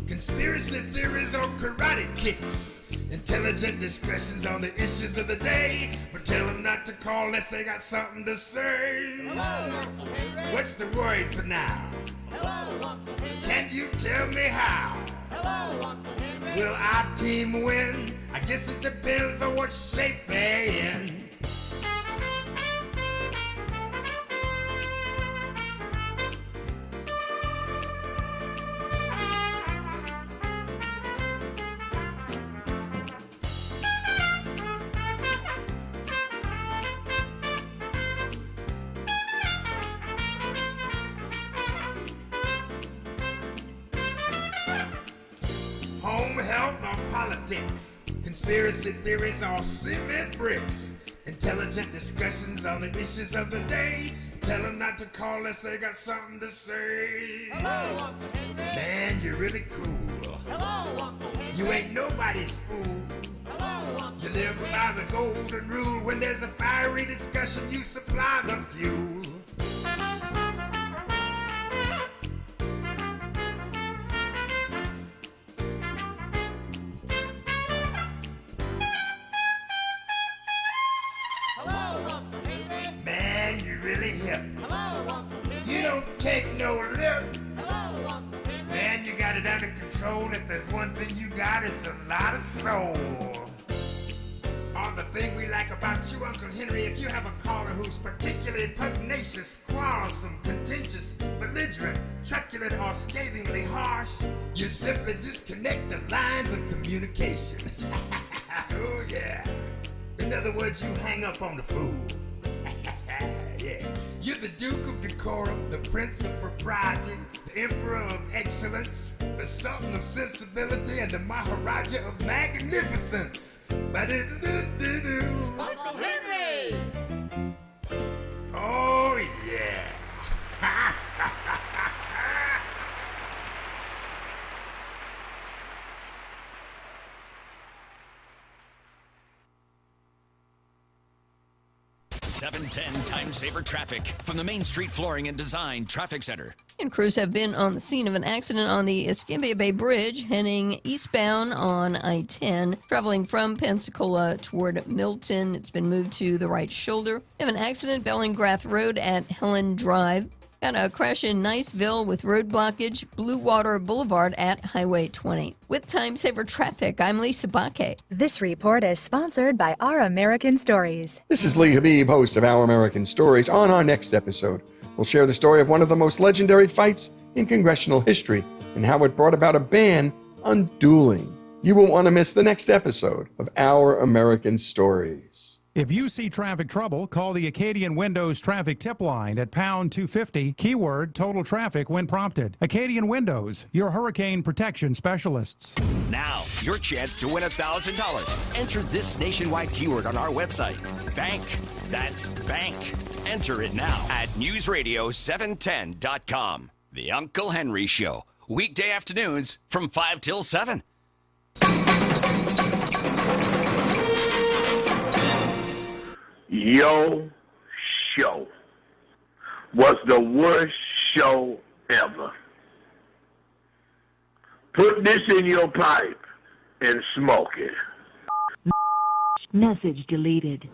Conspiracy theories on karate kicks. Intelligent discussions on the issues of the day. But tell them not to call unless they got something to say. Hello, Uncle Henry. What's the word for now? Hello, Uncle Henry. Can you tell me how? Hello, Uncle Henry. Will our team win? I guess it depends on what shape they're in. Home health or politics, conspiracy theories or cement bricks, intelligent discussions on the issues of the day. Tell them not to call unless they got something to say. Hello, Uncle Henry. Man, you're really cool. Hello, Uncle Henry. You ain't nobody's fool. Hello, Uncle You live by the golden rule. When there's a fiery discussion, you supply the fuel. Hello, Uncle Henry. Man, you're really hip. Hello, Uncle Henry. You don't take no lip. Hello, Uncle Henry. Man, you got it under control. If there's one thing you got, it's a lot of soul. On the thing we like about you, Uncle Henry, if you have a caller who's particularly pugnacious, quarrelsome, contentious, belligerent, truculent, or scathingly harsh, you simply disconnect the lines of communication. Oh, yeah. In other words, you hang up on the fool. Yeah. You're the Duke of Decorum, the Prince of Propriety, the Emperor of Excellence, the Sultan of Sensibility, and the Maharaja of Magnificence. Ba-do-do-do-do-do. Uncle Henry. Oh, yeah. $7.10 Time Saver Traffic from the Main Street Flooring and Design Traffic Center. And crews have been on the scene of an accident on the Escambia Bay Bridge heading eastbound on I-10, traveling from Pensacola toward Milton. It's been moved to the right shoulder. We have an accident Bellinggrath Road at Helen Drive. Got a crash in Niceville with road blockage, Blue Water Boulevard at Highway 20. With Time Saver Traffic, I'm Lisa Baque. This report is sponsored by Our American Stories. This is Lee Habib, host of Our American Stories. On our next episode, we'll share the story of one of the most legendary fights in congressional history and how it brought about a ban on dueling. You won't want to miss the next episode of Our American Stories. If you see traffic trouble, call the Acadian Windows traffic tip line at pound 250, keyword total traffic when prompted. Acadian Windows, your hurricane protection specialists. Now, your chance to win $1,000. Enter this nationwide keyword on our website. Bank. That's bank. Enter it now at newsradio710.com. The Uncle Henry Show. Weekday afternoons from 5 till 7. Your show was the worst show ever. Put this in your pipe and smoke it. Message deleted.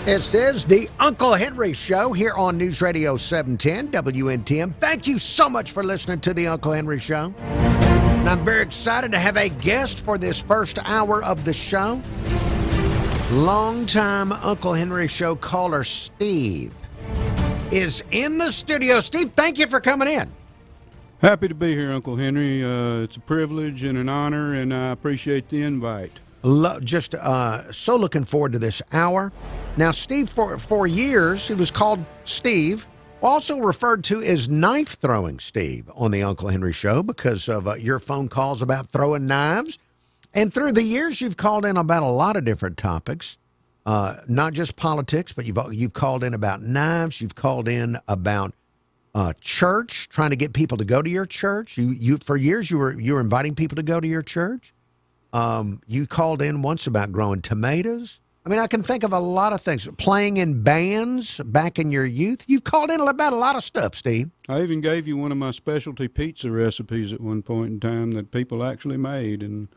It is the Uncle Henry Show here on News Radio 710 WNTM. Thank you so much for listening to the Uncle Henry Show. And I'm very excited to have a guest for this first hour of the show. Longtime Uncle Henry Show caller Steve is in the studio. Steve, thank you for coming in. Happy to be here, Uncle Henry. It's a privilege and an honor, and I appreciate the invite. Just so looking forward to this hour. Now, Steve, for years, he was called Steve, also referred to as knife-throwing Steve on the Uncle Henry Show because of your phone calls about throwing knives. And through the years, you've called in about a lot of different topics, not just politics, but you've called in about knives. You've called in about church, trying to get people to go to your church. You for years you were inviting people to go to your church. You called in once about growing tomatoes. I mean, I can think of a lot of things. Playing in bands back in your youth. You called in about a lot of stuff, Steve. I even gave you one of my specialty pizza recipes at one point in time that people actually made, and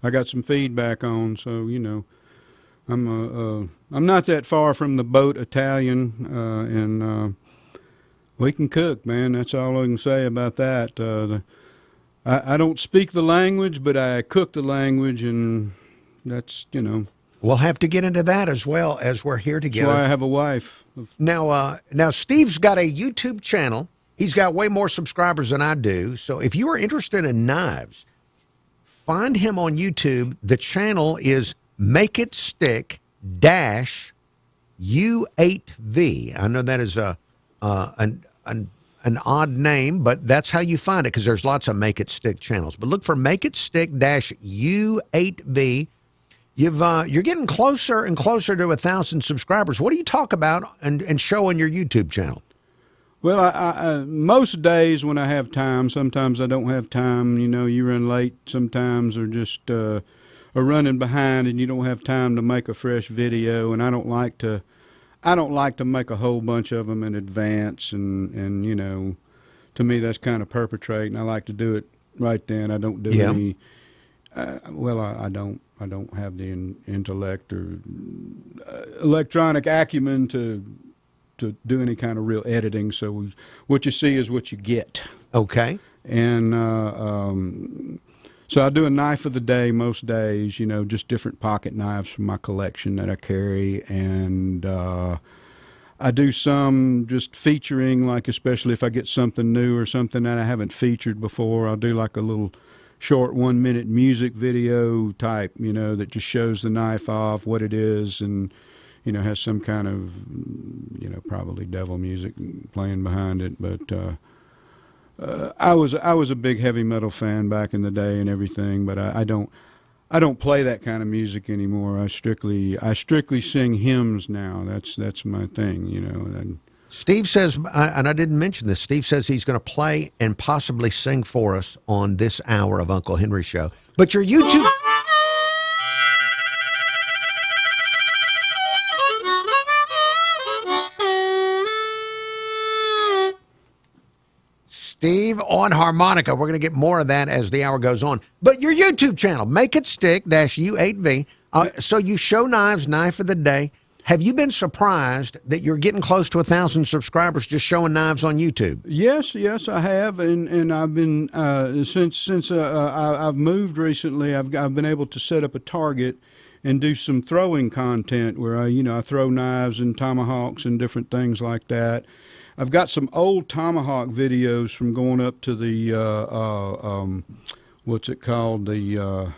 I got some feedback on. So I'm not that far from the boat Italian, and we can cook, man. That's all I can say about that. I don't speak the language, but I cook the language, and that's, We'll have to get into that as well as we're here together. That's why I have a wife. Now Steve's got a YouTube channel. He's got way more subscribers than I do. So if you are interested in knives, find him on YouTube. The channel is Make It Stick -U8V. I know that is an odd name, but that's how you find it because there's lots of Make It Stick channels. But look for Make It Stick -U8V. You're getting closer and closer to 1,000 subscribers. What do you talk about and show on your YouTube channel? Well, I most days when I have time, sometimes I don't have time. You run late sometimes, or just are running behind, and you don't have time to make a fresh video. And I don't like to make a whole bunch of them in advance. And to me that's kind of perpetrating. I like to do it right then. I don't do any. I don't have the intellect or electronic acumen to do any kind of real editing. So what you see is what you get. Okay. And so I do a knife of the day most days. Just different pocket knives from my collection that I carry, and I do some just featuring, like especially if I get something new or something that I haven't featured before. I'll do like a little short 1-minute music video type, that just shows the knife off, what it is, and, has some kind of, probably devil music playing behind it. But I was a big heavy metal fan back in the day and everything, but I don't play that kind of music anymore. I strictly sing hymns now. That's my thing, and Steve says, and I didn't mention this, Steve says he's going to play and possibly sing for us on this hour of Uncle Henry Show. But your YouTube... Steve on harmonica. We're going to get more of that as the hour goes on. But your YouTube channel, Make It Stick -U8V. So you show knives, knife of the day. Have you been surprised that you're getting close to 1,000 subscribers just showing knives on YouTube? Yes, I have, and I've been since I've moved recently. I've been able to set up a target and do some throwing content where I throw knives and tomahawks and different things like that. I've got some old tomahawk videos from going up to the what's it called, the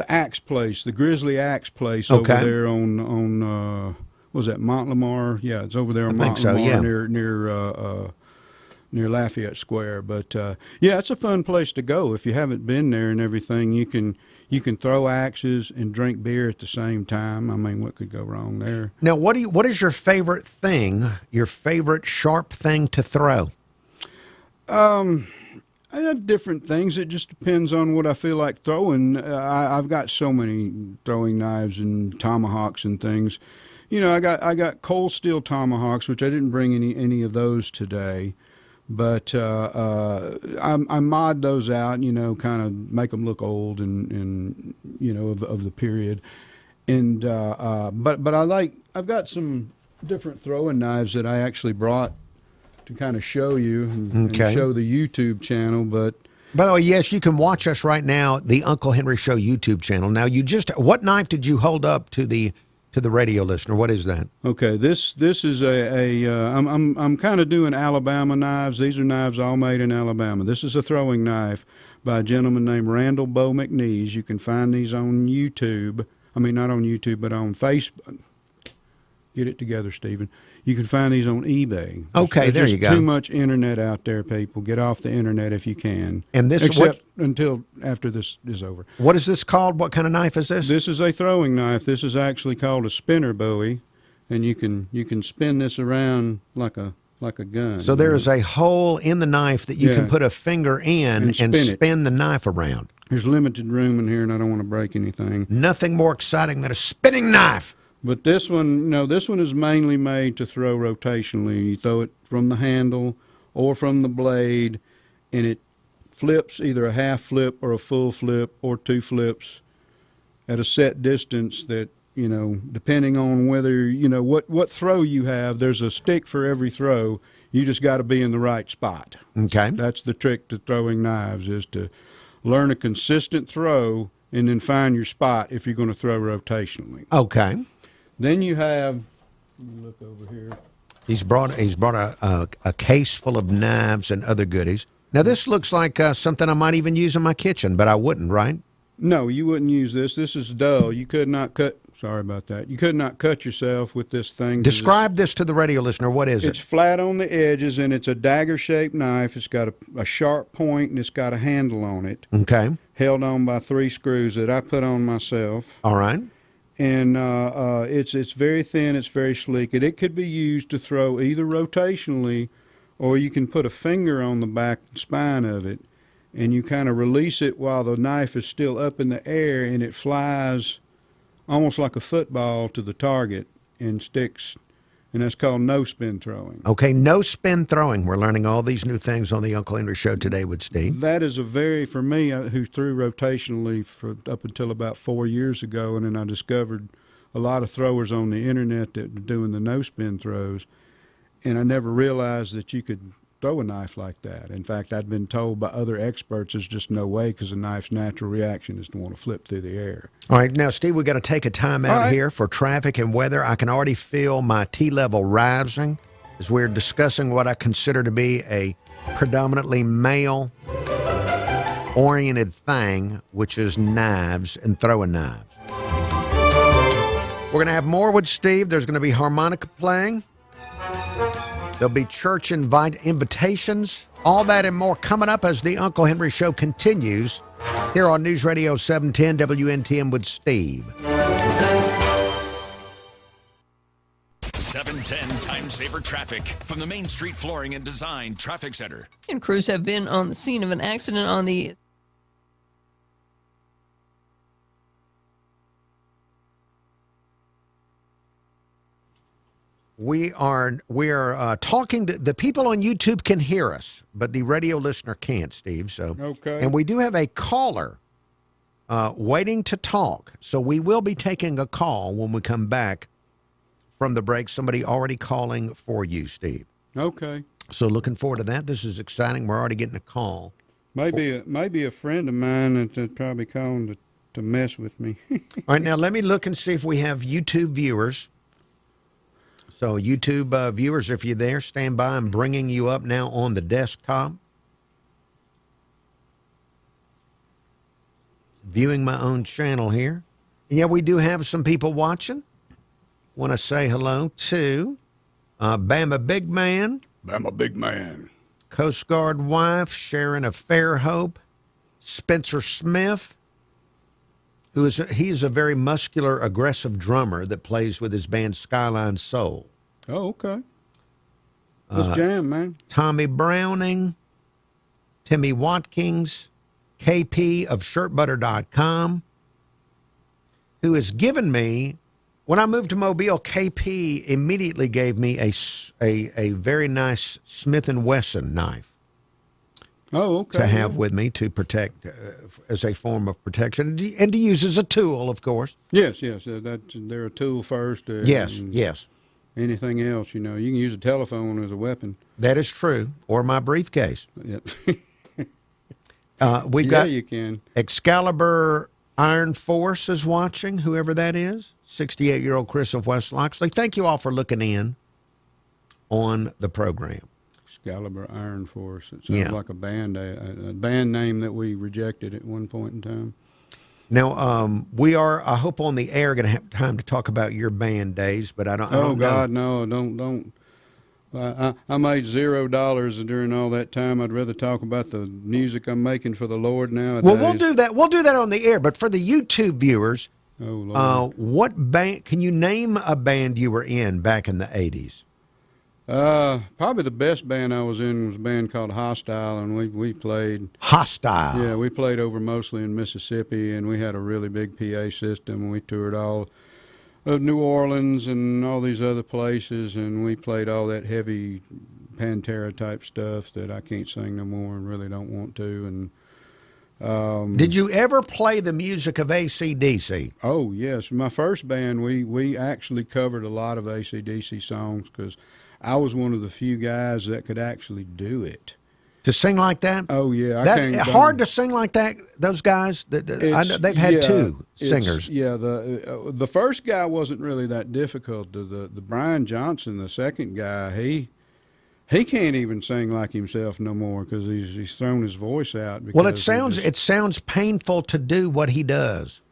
axe place, the Grizzly Axe place over there on what was that, Mont Lamar? Yeah, it's over there on Mont Lamar near Lafayette Square. But it's a fun place to go if you haven't been there and everything. You can throw axes and drink beer at the same time. I mean, what could go wrong there? Now, what is your favorite thing? Your favorite sharp thing to throw? I have different things. It just depends on what I feel like throwing. I've got so many throwing knives and tomahawks and things. I got cold steel tomahawks, which I didn't bring any of those today, but I mod those out. Kind of make them look old and of the period. And but I've got some different throwing knives that I actually brought to kind of show you and show the YouTube channel. But by the way, yes, you can watch us right now, the Uncle Henry Show YouTube channel. Now, what knife did you hold up to the radio listener? What is that? Okay, this is I'm kind of doing Alabama knives. These are knives all made in Alabama. This is a throwing knife by a gentleman named Randall Bo McNeese. You can find these on YouTube. I mean, not on YouTube, but on Facebook. Get it together, Stephen. You can find these on eBay. Okay, there you go. There's too much internet out there, people. Get off the internet if you can. And this, except until after this is over. What is this called? What kind of knife is this? This is a throwing knife. This is actually called a spinner bowie, and you can spin this around like a like a gun. So there is a hole in the knife that you can put a finger in and spin the knife around. There's limited room in here, and I don't want to break anything. Nothing more exciting than a spinning knife. But this one, no, this one is mainly made to throw rotationally. You throw it from the handle or from the blade, and it flips either a half flip or a full flip or two flips at a set distance that, depending on whether, what throw you have, there's a stick for every throw. You just got to be in the right spot. Okay. That's the trick to throwing knives, is to learn a consistent throw and then find your spot if you're going to throw rotationally. Okay. Then you have, look over here. He's brought a case full of knives and other goodies. Now, this looks like something I might even use in my kitchen, but I wouldn't, right? No, you wouldn't use this. This is dull. You could not cut. Sorry about that. You could not cut yourself with this thing. Describe this to the radio listener. What is it? It's flat on the edges, and it's a dagger-shaped knife. It's got a sharp point, and it's got a handle on it. Okay. Held on by 3 screws that I put on myself. All right. And it's very thin. It's very sleek. And it could be used to throw either rotationally, or you can put a finger on the back spine of it, and you kind of release it while the knife is still up in the air, and it flies almost like a football to the target and sticks. And that's called no-spin throwing. Okay, no-spin throwing. We're learning all these new things on the Uncle Henry Show today with Steve. That is for me, who threw rotationally for up until about 4 years ago, and then I discovered a lot of throwers on the internet that were doing the no-spin throws, and I never realized that you could throw a knife like that. In fact, I'd been told by other experts there's just no way, because the knife's natural reaction is to want to flip through the air. All right, now, Steve, we've got to take a time out here for traffic and weather. I can already feel my T-level rising as we're discussing what I consider to be a predominantly male-oriented thing, which is knives and throwing knives. We're going to have more with Steve. There's going to be harmonica playing. There'll be church invitations, all that and more coming up as the Uncle Henry Show continues here on News Radio 710 WNTM with Steve. 710 Time Saver Traffic from the Main Street Flooring and Design Traffic Center. And crews have been on the scene of an accident on the We are talking to the people on YouTube can hear us, but the radio listener can't, Steve. So okay. And we do have a caller waiting to talk. So we will be taking a call when we come back from the break. Somebody already calling for you, Steve. Okay. So looking forward to that. This is exciting. We're already getting a call. Maybe a friend of mine that's probably calling to mess with me. All right, now let me look and see if we have YouTube viewers. So YouTube viewers, if you're there, stand by. I'm bringing you up now on the desktop. Viewing my own channel here. Yeah, we do have some people watching. Want to say hello to Bama Big Man. Bama Big Man. Coast Guard wife, Sharon of Fairhope. Spencer Smith, he's a very muscular, aggressive drummer that plays with his band Skyline Soul. Oh, okay. Let's jam, man. Tommy Browning, Timmy Watkins, KP of shirtbutter.com, who has given me, when I moved to Mobile, KP immediately gave me a very nice Smith & Wesson knife. Oh, okay. To have with me to protect as a form of protection and to use as a tool, of course. Yes. They're a tool first. Yes. Anything else, you can use a telephone as a weapon. That is true, or my briefcase. Yep. We've got you can. Excalibur Iron Force is watching, whoever that is. 68-year-old Chris of West Loxley. Thank you all for looking in on the program. Excalibur Iron Force. It sounds like a band name that we rejected at one point in time. Now, we are, I hope, on the air going to have time to talk about your band days, but I don't know. God, no, don't. I made $0 during all that time. I'd rather talk about the music I'm making for the Lord nowadays. Well, we'll do that. We'll do that on the air. But for the YouTube viewers, Lord. What band? Can you name a band you were in back in the 80s? Probably the best band I was in was a band called Hostile, and we played. Hostile. Yeah, we played over mostly in Mississippi, and we had a really big PA system, and we toured all of New Orleans and all these other places, and we played all that heavy Pantera type stuff that I can't sing no more and really don't want to. And did you ever play the music of AC/DC? Oh yes, my first band we actually covered a lot of AC/DC songs because I was one of the few guys that could actually do it. To sing like that? Oh yeah, hard to sing like that. Those guys, I know they've had two singers. Yeah, the first guy wasn't really that difficult. The Brian Johnson, the second guy, he can't even sing like himself no more because he's thrown his voice out. Well, it sounds painful to do what he does.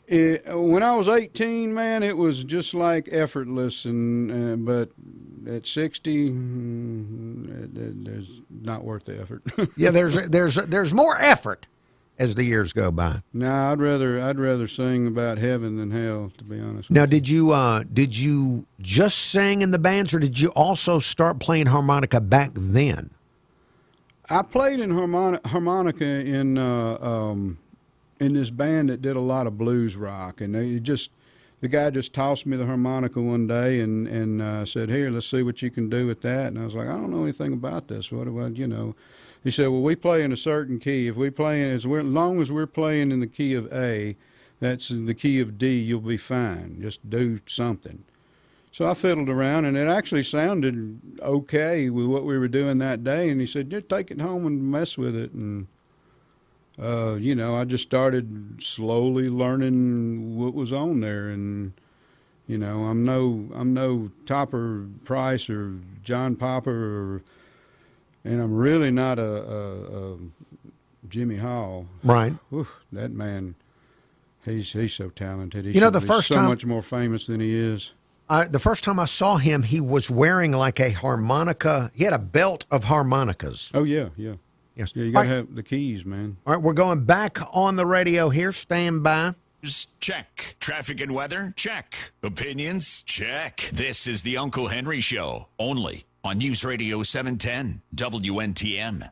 When I was 18, man, it was just like effortless, but at 60, there's not worth the effort. Yeah, there's more effort as the years go by. No, I'd rather sing about heaven than hell, to be honest. Now, did you just sing in the bands, or did you also start playing harmonica back then? I played in harmonica in this band that did a lot of blues rock, and the guy just tossed me the harmonica one day and said, "Here, let's see what you can do with that." And I was like, "I don't know anything about this. What about, you know?" He said, "Well, we play in a certain key. If we play as long as we're playing in the key of A, that's in the key of D, you'll be fine. Just do something." So I fiddled around, and it actually sounded okay with what we were doing that day. And he said, "Just take it home and mess with it." And I just started slowly learning what was on there, and I'm no Topper Price or John Popper, and I'm really not a Jimmy Hall. Right. Oof, that man, he's so talented. He's so much more famous than he is. The first time I saw him, he was wearing like a harmonica. He had a belt of harmonicas. Oh yeah. Yes. Yeah, you got to have the keys, man. All right, we're going back on the radio here. Stand by. Check. Traffic and weather? Check. Opinions? Check. This is the Uncle Henry Show, only on News Radio 710 WNTM.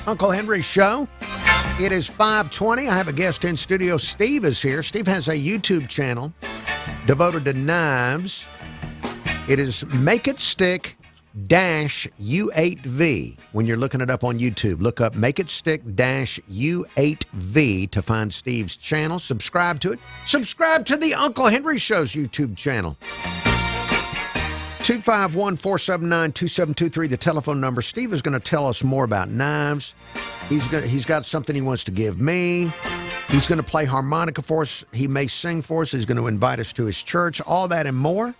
Uncle Henry Show. It is 5:20. I have a guest in studio. Steve is here. Steve has a YouTube channel devoted to knives. It is Make It Stick -U8V. When you're looking it up on YouTube, look up Make It Stick -U8V to find Steve's channel. Subscribe to it. Subscribe to the Uncle Henry Show's YouTube channel. 251-479-2723, the telephone number. Steve is going to tell us more about knives. He's got something he wants to give me. He's going to play harmonica for us. He may sing for us. He's going to invite us to his church. All that and more.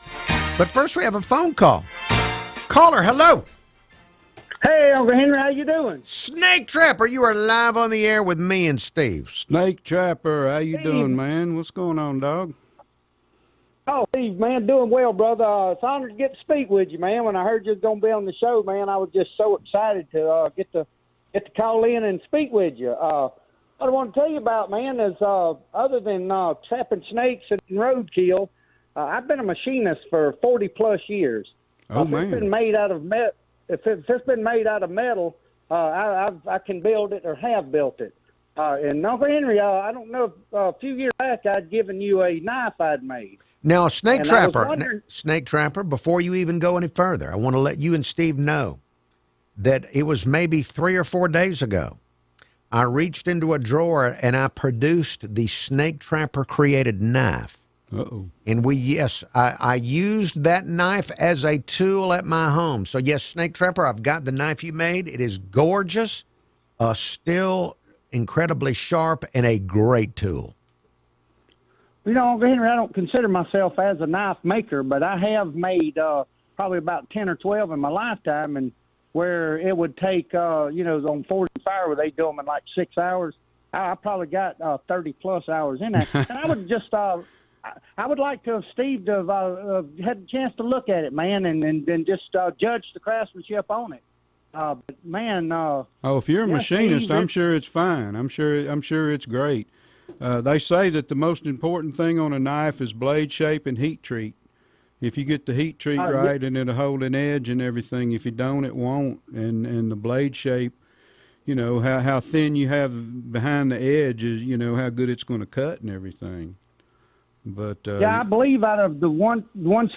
But first, we have a phone call. Caller, hello. Hey, Uncle Henry, how you doing? Snake Trapper, you are live on the air with me and Steve. Snake Trapper, how you doing, man? What's going on, dog? Oh, Steve, man, doing well, brother. It's an honor to get to speak with you, man. When I heard you was going to be on the show, man, I was just so excited to get to call in and speak with you. What I want to tell you about, man, is other than trapping snakes and roadkill, I've been a machinist for 40-plus years. Oh, man. If it's been made out of metal, I can build it or have built it. And Uncle Henry, I don't know if a few years back I'd given you a knife I'd made. Now, Snake Trapper, before you even go any further, I want to let you and Steve know that it was maybe 3 or 4 days ago. I reached into a drawer and I produced the Snake Trapper created knife. Uh-oh. And I used that knife as a tool at my home. So, yes, Snake Trapper, I've got the knife you made. It is gorgeous, still incredibly sharp, and a great tool. You know, Uncle Henry, I don't consider myself as a knife maker, but I have made probably about 10 or 12 in my lifetime, and where it would take, on 40 fire where they do them in like 6 hours, I probably got 30-plus hours in that. And I would just, I would like to have Steve to have had a chance to look at it, man, and just judge the craftsmanship on it. But man, if you're a yeah, machinist, Steve, I'm sure it's fine. I'm sure it's great. They say that the most important thing on a knife is blade shape and heat treat. If you get the heat treat right, and it'll hold an edge and everything. If you don't, it won't. And the blade shape, you know, how thin you have behind the edge is, you know, how good it's going to cut and everything. But yeah, I believe out of the ones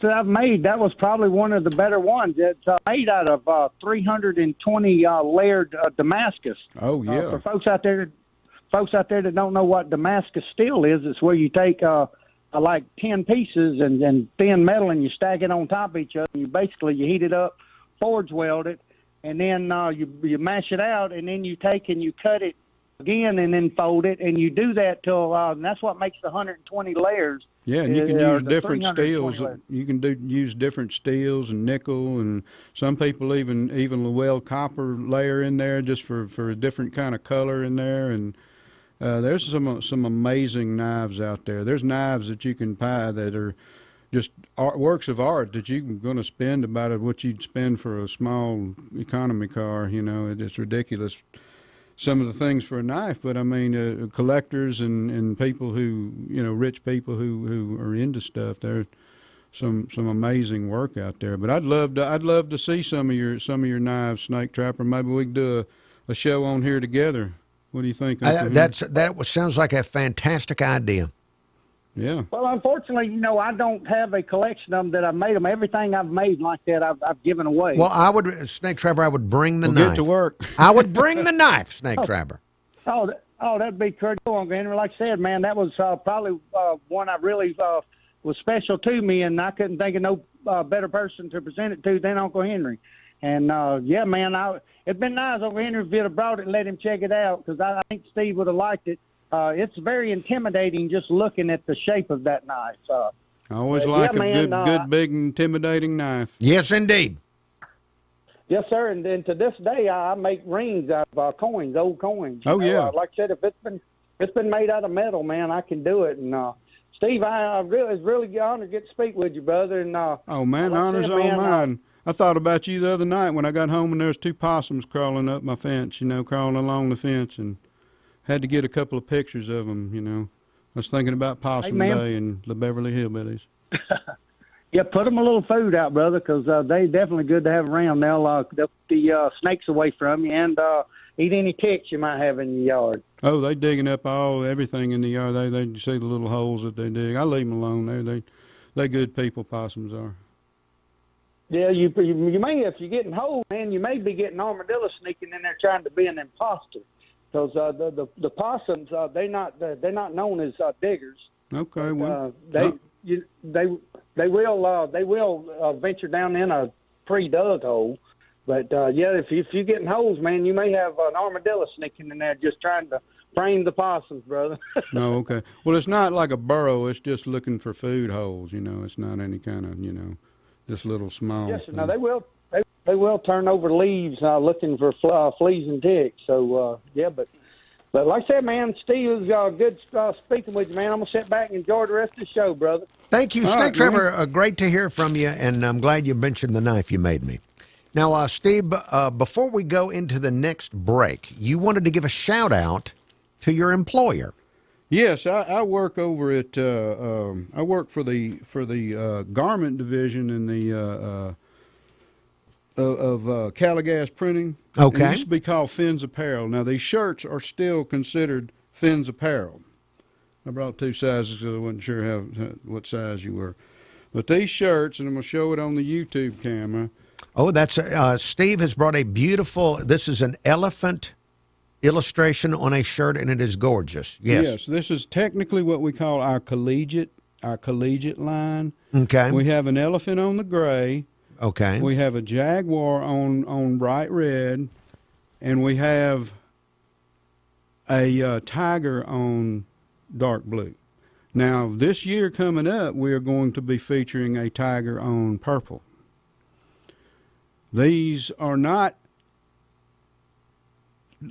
that I've made, that was probably one of the better ones. It's made out of 320 layered Damascus. Oh yeah. For folks out there that don't know what Damascus steel is, it's where you take like 10 pieces and thin metal and you stack it on top of each other. You heat it up, forge weld it, and then you mash it out, and then you take and you cut it again and then fold it, and you do that till and that's what makes the 120 layers. Yeah, and you can use different 320 steels. layers. You can use different steels and nickel, and some people even weld copper layer in there just for a different kind of color in there. And there's some amazing knives out there. There's knives that you can buy that are just works of art that you're going to spend about what you'd spend for a small economy car. You know, it's ridiculous. Some of the things for a knife, but I mean, collectors and people who, you know, rich people who are into stuff. There's some amazing work out there. But I'd love to see some of your knives, Snake Trapper. Maybe we could do a show on here together. What do you think? That sounds like a fantastic idea. Yeah. Well, unfortunately, you know, I don't have a collection of them that I've made them. Everything I've made like that, I've given away. Well, Snake Trapper, I would bring the knife. Get to work. I would bring the knife, Snake Trapper. That'd be pretty cool, Uncle Henry. Like I said, man, that was probably one I really was special to me, and I couldn't think of no better person to present it to than Uncle Henry. And, yeah, man, it'd been nice, Uncle Henry, if you'd have brought it and let him check it out, because I think Steve would have liked it. It's very intimidating just looking at the shape of that knife. I always like a good, big, intimidating knife. Yes, indeed. Yes, sir. And then to this day, I make rings out of coins, old coins. Oh, yeah. Like I said, if it's been made out of metal, man, I can do it. And Steve, it's really honored to get to speak with you, brother. And oh man, honor's all mine. I thought about you the other night when I got home and there was 2 possums crawling up my fence. You know, crawling along the fence, and had to get a couple of pictures of them, you know. I was thinking about Possum Day and the Beverly Hillbillies. Yeah, put them a little food out, brother, because they definitely good to have around. They'll keep the snakes away from you and eat any ticks you might have in your yard. Oh, they digging up everything in the yard. They see the little holes that they dig. I leave them alone. They good people, possums are. Yeah, you may, if you're getting holes, man, you may be getting armadillo sneaking in there trying to be an imposter. Because the possums, they're not known as diggers. Okay, well, they will venture down in a pre-dug hole. But yeah, if you're getting holes, man, you may have an armadillo sneaking in there just trying to frame the possums, brother. No, okay. Well, it's not like a burrow. It's just looking for food holes. You know, it's not any kind of just little small. Yes, no, they will. They will turn over leaves looking for fleas and ticks. So, yeah, but like I said, man, Steve, it was good speaking with you, man. I'm going to sit back and enjoy the rest of the show, brother. Thank you, Snake Trapper. Great to hear from you, and I'm glad you mentioned the knife you made me. Now, Steve, before we go into the next break, you wanted to give a shout-out to your employer. Yes, I work over at I work for the garment division in the of Caligas Printing. Okay. It used to be called Finn's Apparel. Now, these shirts are still considered Finn's Apparel. I brought 2 sizes because I wasn't sure what size you were. But these shirts, and I'm going to show it on the YouTube camera. Oh, that's Steve has brought a beautiful, this is an elephant illustration on a shirt, and it is gorgeous. Yes, this is technically what we call our collegiate line. Okay. We have an elephant on the gray. Okay. We have a jaguar on bright red, and we have a tiger on dark blue. Now, this year coming up, we are going to be featuring a tiger on purple. These are not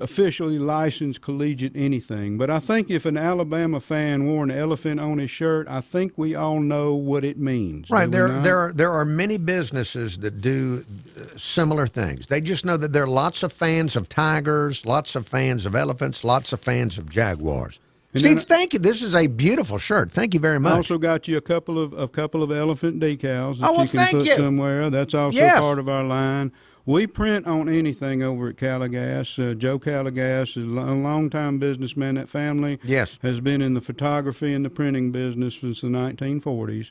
officially licensed collegiate anything. But I think if an Alabama fan wore an elephant on his shirt, I think we all know what it means. Right. There are many businesses that do similar things. They just know that there are lots of fans of tigers, lots of fans of elephants, lots of fans of jaguars. And Steve, thank you. This is a beautiful shirt. Thank you very much. I also got you a couple of elephant decals that Oh, well, you can put thank you. somewhere. That's also Yes. part of our line. We print on anything over at Caligas. Joe Caligas is a long-time businessman. That family has been in the photography and the printing business since the 1940s.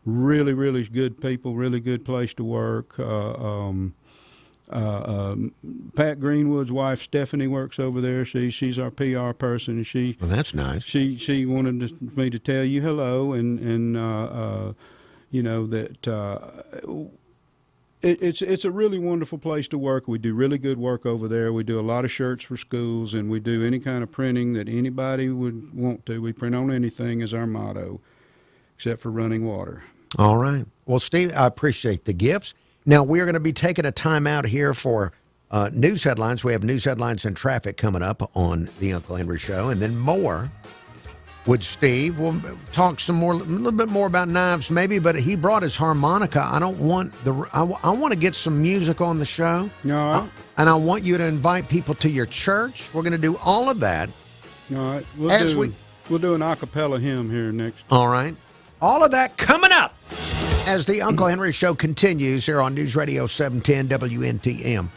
Really, really good people, really good place to work. Pat Greenwood's wife Stephanie works over there. She's our PR person, and she. Well, that's nice. She wanted me to tell you hello, and you know that it's a really wonderful place to work. We do really good work over there. We do a lot of shirts for schools, and we do any kind of printing that anybody would want to. We print on anything is our motto, except for running water. All right. Well, Steve, I appreciate the gifts. Now, we're going to be taking a time out here for news headlines. We have news headlines and traffic coming up on the Uncle Henry Show, and then more with Steve. We'll talk a little bit more about knives maybe, but he brought his harmonica. I don't want I want to get some music on the show. No. And I want you to invite people to your church. We're going to do all of that. All right. We'll do an a cappella hymn here next. All right. All of that coming up as the Uncle Henry Show continues here on News Radio 710 WNTM.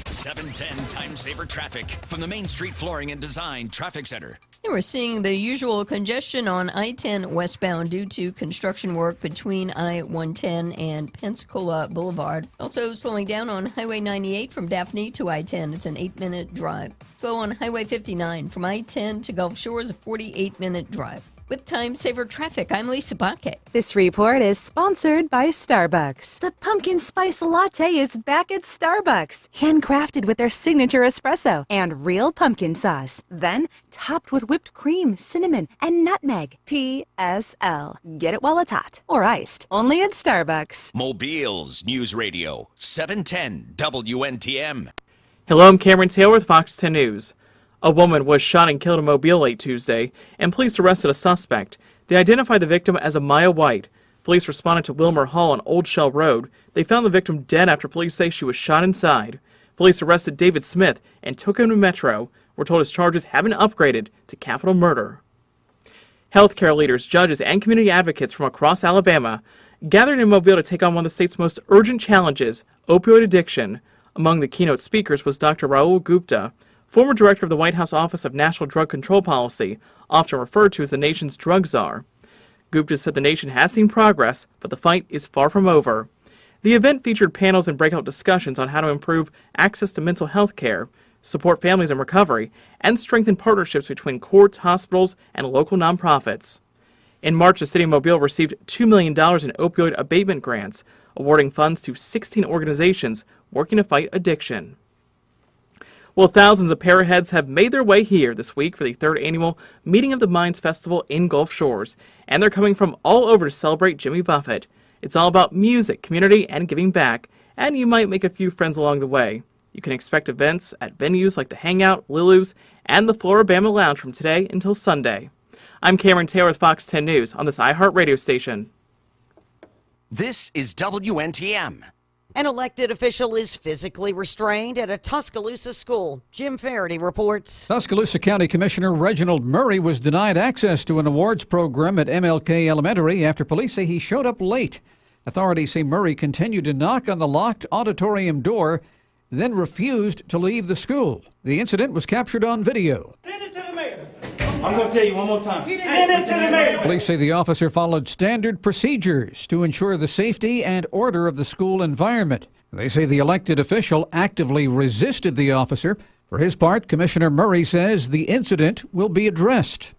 710 Time Saver Traffic from the Main Street Flooring and Design Traffic Center. And we're seeing the usual congestion on I-10 westbound due to construction work between I-110 and Pensacola Boulevard. Also slowing down on Highway 98 from Daphne to I-10. It's an 8-minute drive. Slow on Highway 59 from I-10 to Gulf Shores, a 48-minute drive. With Time Saver Traffic, I'm Lisa Bakke. This report is sponsored by Starbucks. The pumpkin spice latte is back at Starbucks. Handcrafted with their signature espresso and real pumpkin sauce. Then topped with whipped cream, cinnamon, and nutmeg. PSL. Get it while it's hot or iced. Only at Starbucks. Mobile's News Radio 710 WNTM. Hello, I'm Cameron Taylor with Fox 10 News. A woman was shot and killed in Mobile late Tuesday, and police arrested a suspect. They identified the victim as Amaya White. Police responded to Wilmer Hall on Old Shell Road. They found the victim dead after police say she was shot inside. Police arrested David Smith and took him to Metro. We're told his charges have been upgraded to capital murder. Healthcare leaders, judges, and community advocates from across Alabama gathered in Mobile to take on one of the state's most urgent challenges, opioid addiction. Among the keynote speakers was Dr. Rahul Gupta, former director of the White House Office of National Drug Control Policy, often referred to as the nation's drug czar. Gupta said the nation has seen progress, but the fight is far from over. The event featured panels and breakout discussions on how to improve access to mental health care, support families in recovery, and strengthen partnerships between courts, hospitals, and local nonprofits. In March, the city of Mobile received $2 million in opioid abatement grants, awarding funds to 16 organizations working to fight addiction. Well, thousands of Parrotheads have made their way here this week for the third annual Meeting of the Minds Festival in Gulf Shores, and they're coming from all over to celebrate Jimmy Buffett. It's all about music, community, and giving back, and you might make a few friends along the way. You can expect events at venues like the Hangout, Lulu's, and the Floribama Lounge from today until Sunday. I'm Cameron Taylor with Fox 10 News on this iHeartRadio station. This is WNTM. An elected official is physically restrained at a Tuscaloosa school. Jim Faraday reports. Tuscaloosa County Commissioner Reginald Murray was denied access to an awards program at MLK Elementary after police say he showed up late. Authorities say Murray continued to knock on the locked auditorium door, then refused to leave the school. The incident was captured on video. I'm going to tell you one more time. Hand it to the mayor. Police say the officer followed standard procedures to ensure the safety and order of the school environment. They say the elected official actively resisted the officer. For his part, Commissioner Murray says the incident will be addressed.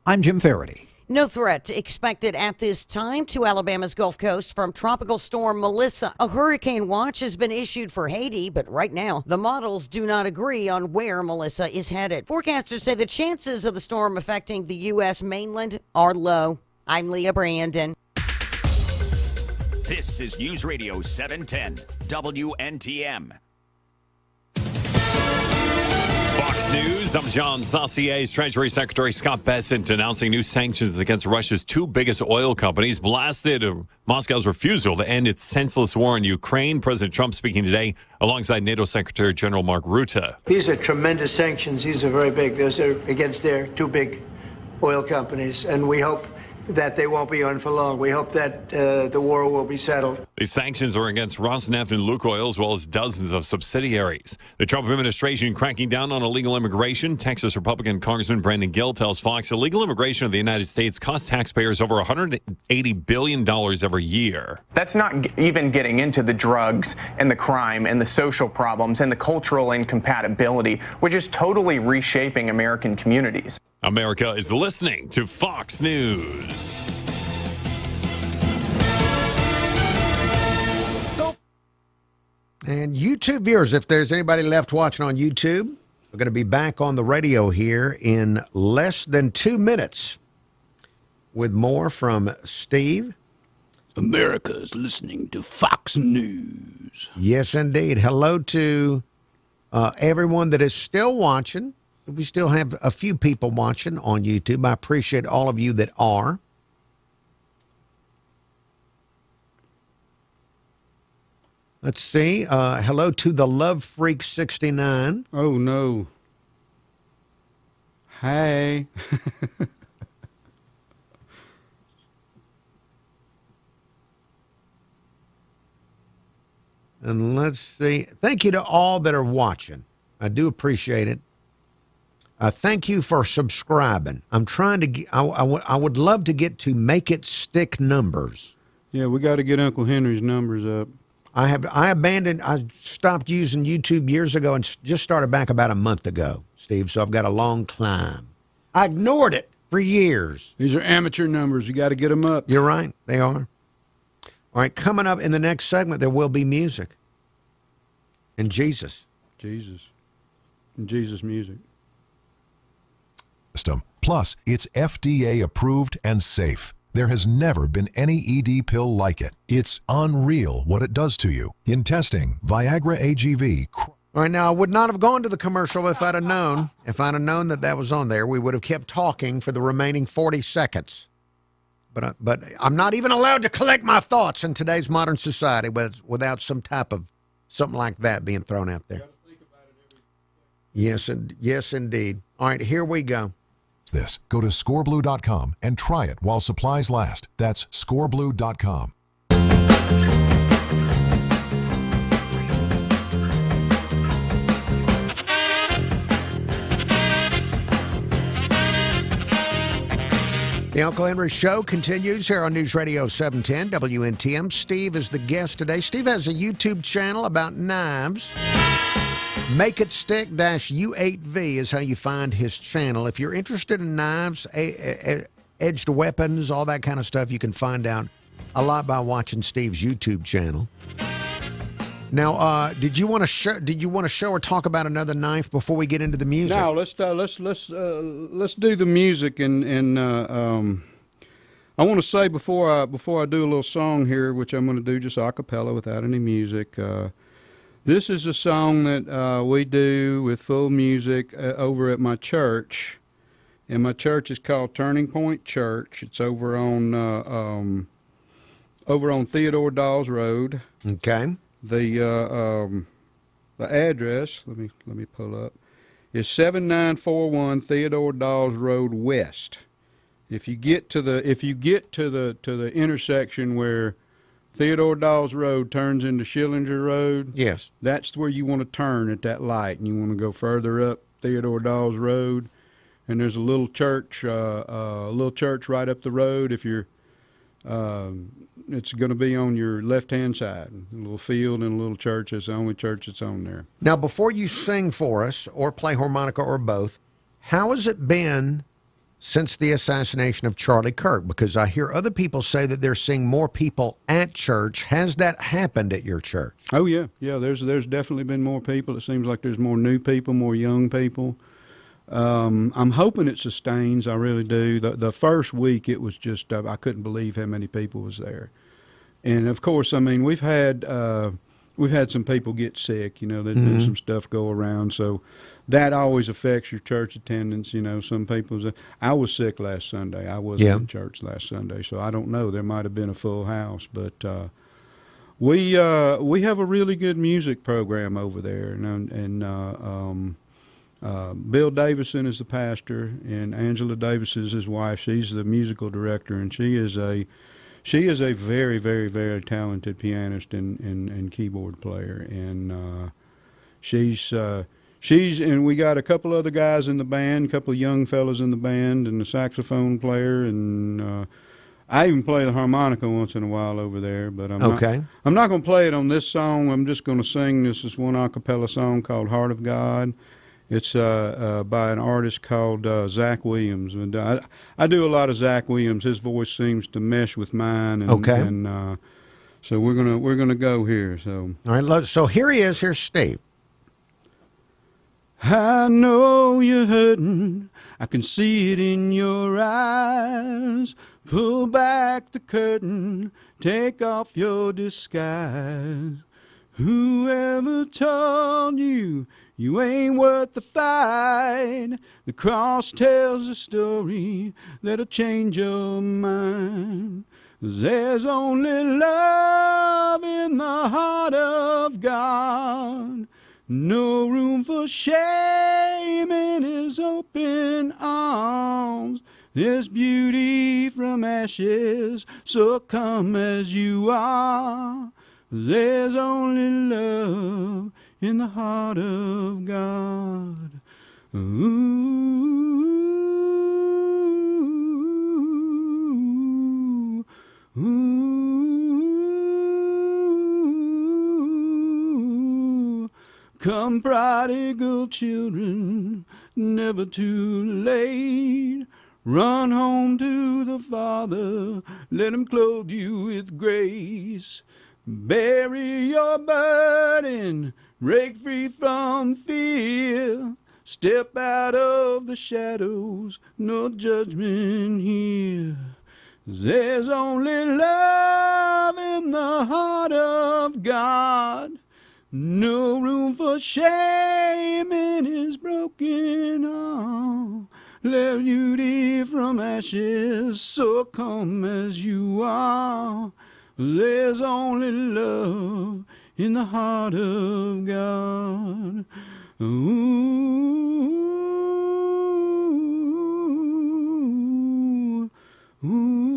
I'm Jim Faraday. No threat expected at this time to Alabama's Gulf Coast from Tropical Storm Melissa. A hurricane watch has been issued for Haiti, but right now the models do not agree on where Melissa is headed. Forecasters say the chances of the storm affecting the U.S. mainland are low. I'm Leah Brandon. This is News Radio 710 WNTM. Fox News, I'm John Saucier's Treasury Secretary Scott Bessent announcing new sanctions against Russia's two biggest oil companies, blasted Moscow's refusal to end its senseless war in Ukraine. President Trump speaking today alongside NATO Secretary General Mark Rutte. These are tremendous sanctions. These are very big. Those are against their two big oil companies, and we hope that they won't be on for long. We hope that the war will be settled. These sanctions are against Rosneft and Lukoil, as well as dozens of subsidiaries. The Trump administration cracking down on illegal immigration. Texas Republican Congressman Brandon Gill tells Fox illegal immigration of the United States costs taxpayers over $180 billion every year. That's not even getting into the drugs and the crime and the social problems and the cultural incompatibility, which is totally reshaping American communities. America is listening to Fox News. And YouTube viewers, if there's anybody left watching on YouTube, we're going to be back on the radio here in less than 2 minutes with more from Steve. America is listening to Fox News. Yes, indeed. Hello to everyone that is still watching. We still have a few people watching on YouTube. I appreciate all of you that are. Let's see. Hello to the Love Freak 69. Oh, no. Hey. And let's see. Thank you to all that are watching. I do appreciate it. Thank you for subscribing. I'm trying to get, I would love to get to make it stick numbers. Yeah, we got to get Uncle Henry's numbers up. I stopped using YouTube years ago and just started back about a month ago, Steve, so I've got a long climb. I ignored it for years. These are amateur numbers. You got to get them up. You're right. They are. All right, coming up in the next segment, there will be music. And Jesus. Jesus. And Jesus music. Plus, it's FDA approved and safe. There has never been any ED pill like it. It's unreal what it does to you. In testing, Viagra AGV. All right, now I would not have gone to the commercial if I'd have known. If I'd have known that that was on there, we would have kept talking for the remaining 40 seconds. But I'm not even allowed to collect my thoughts in today's modern society without some type of something like that being thrown out there. Yes, indeed. All right, here we go. This. Go to scoreblue.com and try it while supplies last. That's scoreblue.com. The Uncle Henry Show continues here on News Radio 710 WNTM. Steve is the guest today. Steve has a YouTube channel about knives. Make It Stick -U8V is how you find his channel. If you're interested in knives, edged weapons, all that kind of stuff, you can find out a lot by watching Steve's YouTube channel. Now, did you want to show or talk about another knife before we get into the music? No, let's do the music and I want to say before I do a little song here, which I'm going to do just a cappella without any music. This is a song that we do with full music over at my church, and my church is called Turning Point Church. It's over on Theodore Dawes Road. Okay. The address, let me pull up, is 7941 Theodore Dawes Road West. If you get to the intersection where Theodore Dawes Road turns into Schillinger Road. Yes. That's where you want to turn at that light, and you want to go further up Theodore Dawes Road. And there's a little church right up the road. If you're, it's going to be on your left-hand side. A little field and a little church. It's the only church that's on there. Now, before you sing for us or play harmonica or both, how has it been since the assassination of Charlie Kirk? Because I hear other people say that they're seeing more people at church. Has that happened at your church? Oh, yeah. Yeah, there's definitely been more people. It seems like there's more new people, more young people. I'm hoping it sustains. I really do. The first week, it was just, I couldn't believe how many people was there. and of course, I mean, we've had some people get sick. You know, there's been some stuff go around, so that always affects your church attendance. You know, some people's. I was sick last Sunday. I wasn't in church last Sunday, so I don't know. There might have been a full house, but we have a really good music program over there, and Bill Davison is the pastor, and Angela Davis is his wife. She's the musical director, and she is a very, very, very talented pianist and keyboard player, and she's and we got a couple other guys in the band, a couple of young fellas in the band, and a saxophone player, and I even play the harmonica once in a while over there. But I'm not going to play it on this song. I'm just going to sing this one a cappella song called "Heart of God." It's by an artist called Zach Williams, and I do a lot of Zach Williams. His voice seems to mesh with mine, and so we're gonna go here. So all right, so here he is. Here's Steve. I know you're hurting. I can see it in your eyes. Pull back the curtain. Take off your disguise. Whoever told you you ain't worth the fight? The cross tells a story that'll change your mind. There's only love in the heart of God. No room for shame in his open arms. There's beauty from ashes, so come as you are. There's only love in the heart of God. Ooh, ooh. Come, prodigal children, never too late. Run home to the Father, let him clothe you with grace. Bury your burden, break free from fear. Step out of the shadows, no judgment here. There's only love in the heart of God. No room for shame in his broken arm. Let beauty from ashes, so come as you are. There's only love in the heart of God. Ooh, ooh.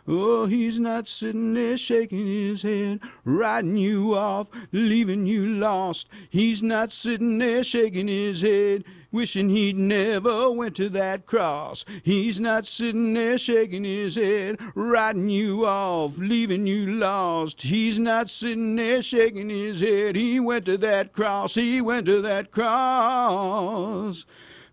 Oh, he's not sitting there shaking his head, writing you off, leaving you lost. He's not sitting there shaking his head, wishing he'd never went to that cross. He's not sitting there shaking his head, writing you off, leaving you lost. He's not sitting there shaking his head. He went to that cross. He went to that cross.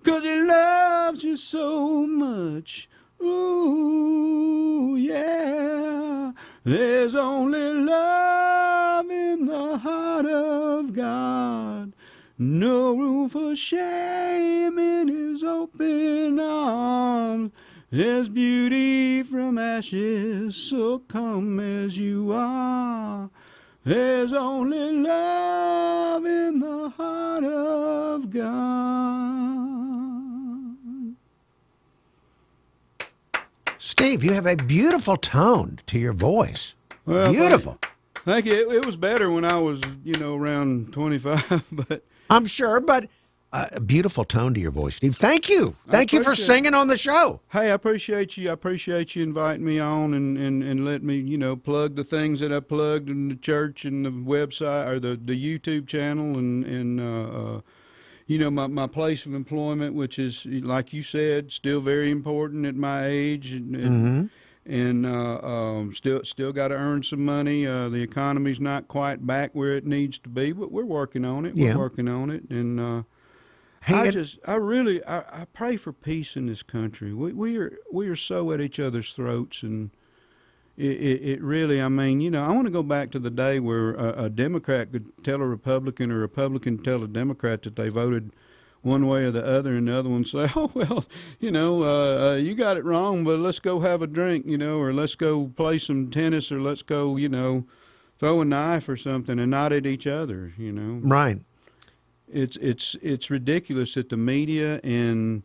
'Cause he loves you so much. Ooh, yeah. There's only love in the heart of God. No room for shame in his open arms. There's beauty from ashes, so come as you are. There's only love in the heart of God. Steve, you have a beautiful tone to your voice. Well, beautiful. Thank you. It was better when I was, around 25, but I'm sure, but a beautiful tone to your voice, Steve. Thank you. Thank you for singing on the show. Hey, I appreciate you. I appreciate you inviting me on and let me, plug the things that I plugged in the church and the website or the YouTube channel and my place of employment, which is, like you said, still very important at my age, and still got to earn some money. The economy's not quite back where it needs to be, but we're working on it. We're working on it, and I pray for peace in this country. We are so at each other's throats, and it really, I want to go back to the day where a Democrat could tell a Republican or a Republican tell a Democrat that they voted one way or the other, and the other one say, "Oh well, you got it wrong, but let's go have a drink, or let's go play some tennis, or let's go, throw a knife or something," and not at each other, Right. It's ridiculous that the media and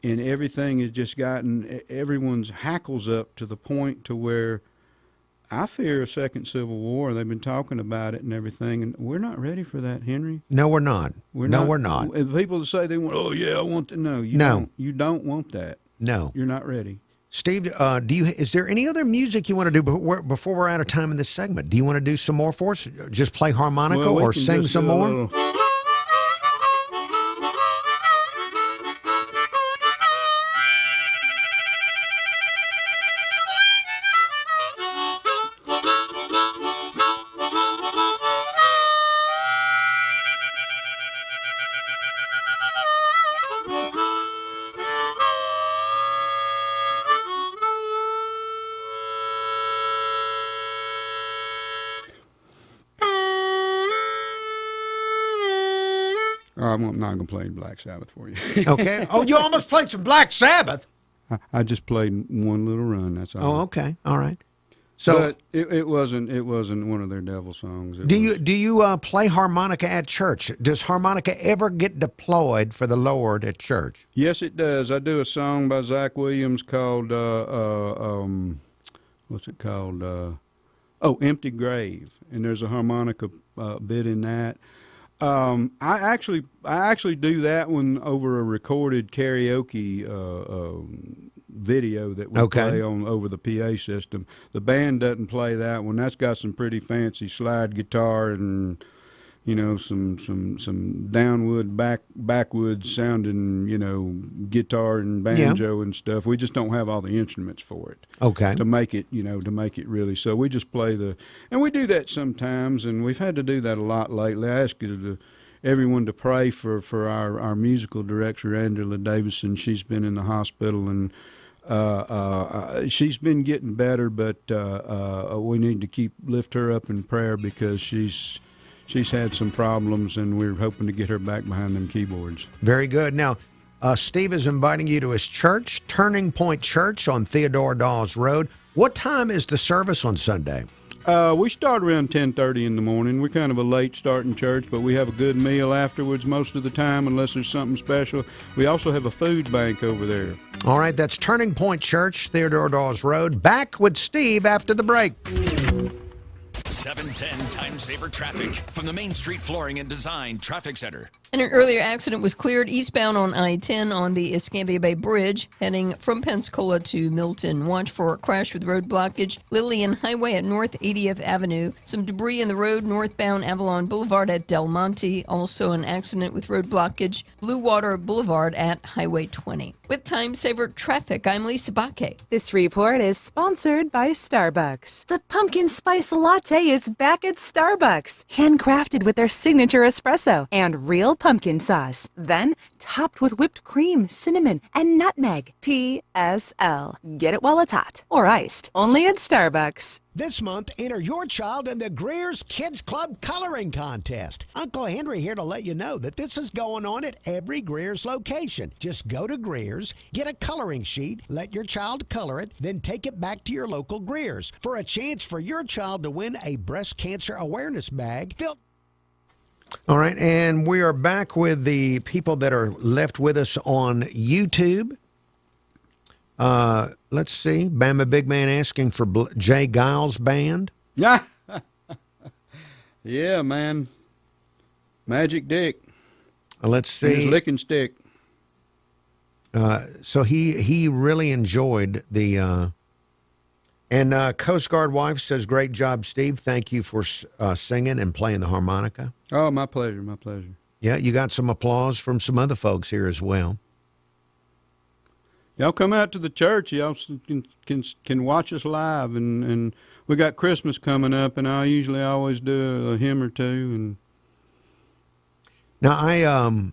everything has just gotten everyone's hackles up to the point to where I fear a second civil war. They've been talking about it and everything, and we're not ready for that, Henry. No, we're not. We're not. People that say they want, oh yeah, I want to know. No. You don't want that. No. You're not ready. Steve, is there any other music you want to do before we're out of time in this segment? Do you want to do some more for us? Just play harmonica or sing some more? I'm not going to play Black Sabbath for you. Okay. Oh, you almost played some Black Sabbath. I just played one little run. That's all. Oh, okay. All right. So, but it wasn't one of their devil songs. Do you play harmonica at church? Does harmonica ever get deployed for the Lord at church? Yes, it does. I do a song by Zach Williams called what's it called? Empty Grave, and there's a harmonica bit in that. I actually do that one over a recorded karaoke video that we play on over the PA system. The band doesn't play that one. That's got some pretty fancy slide guitar and some downwood backwoods sounding guitar and banjo and stuff. We just don't have all the instruments for it. Okay. To make it really. So we just play and we do that sometimes, and we've had to do that a lot lately. I ask everyone to pray for our musical director, Angela Davison. She's been in the hospital, and she's been getting better, but we need to lift her up in prayer because she's had some problems, and we're hoping to get her back behind them keyboards. Very good. Now, Steve is inviting you to his church, Turning Point Church on Theodore Dawes Road. What time is the service on Sunday? We start around 10:30 in the morning. We're kind of a late starting church, but we have a good meal afterwards most of the time, unless there's something special. We also have a food bank over there. All right, that's Turning Point Church, Theodore Dawes Road. Back with Steve after the break. 710 Time Saver Traffic from the Main Street Flooring and Design Traffic Center. And an earlier accident was cleared eastbound on I-10 on the Escambia Bay Bridge, heading from Pensacola to Milton. Watch for a crash with road blockage. Lillian Highway at North 80th Avenue. Some debris in the road northbound Avalon Boulevard at Del Monte. Also an accident with road blockage. Blue Water Boulevard at Highway 20. With Time Saver Traffic, I'm Lisa Baque. This report is sponsored by Starbucks. The pumpkin spice latte is back at Starbucks. Handcrafted with their signature espresso and real pumpkin sauce. Then topped with whipped cream, cinnamon, and nutmeg. PSL. Get it while it's hot or iced. Only at Starbucks. This month, enter your child in the Greer's Kids Club Coloring Contest. Uncle Henry here to let you know that this is going on at every Greer's location. Just go to Greer's, get a coloring sheet, let your child color it, then take it back to your local Greer's for a chance for your child to win a breast cancer awareness bag filled. All right, and we are back with the people that are left with us on YouTube. Let's see. Bama Big Man asking for Jay Giles Band. Yeah. Yeah, man. Magic Dick. Let's see. His licking stick. So he really enjoyed the... And Coast Guard wife says, great job, Steve. Thank you for singing and playing the harmonica. Oh, my pleasure, my pleasure. Yeah, you got some applause from some other folks here as well. Y'all come out to the church. Y'all can watch us live, and we got Christmas coming up, and I usually always do a hymn or two. And now and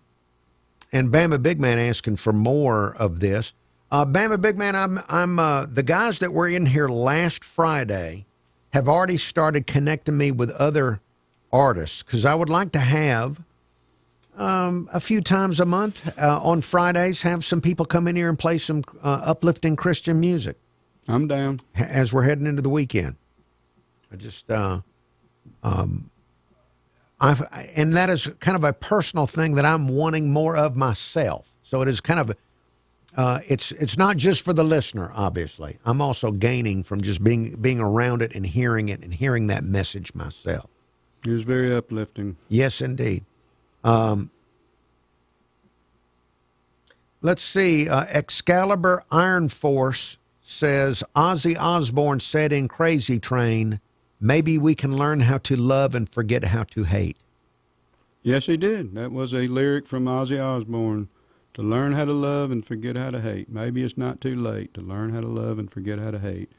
Bama Big Man asking for more of this. Bama Big Man, I'm the guys that were in here last Friday have already started connecting me with other artists because I would like to have a few times a month on Fridays, have some people come in here and play some uplifting Christian music. I'm down. As we're heading into the weekend. I just, and that is kind of a personal thing that I'm wanting more of myself. So it is kind of, it's not just for the listener, obviously. I'm also gaining from just being around it and hearing that message myself. It was very uplifting. Yes, indeed. Let's see. Excalibur Iron Force says, Ozzy Osbourne said in Crazy Train, maybe we can learn how to love and forget how to hate. Yes, he did. That was a lyric from Ozzy Osbourne. To learn how to love and forget how to hate. Maybe it's not too late to learn how to love and forget how to hate.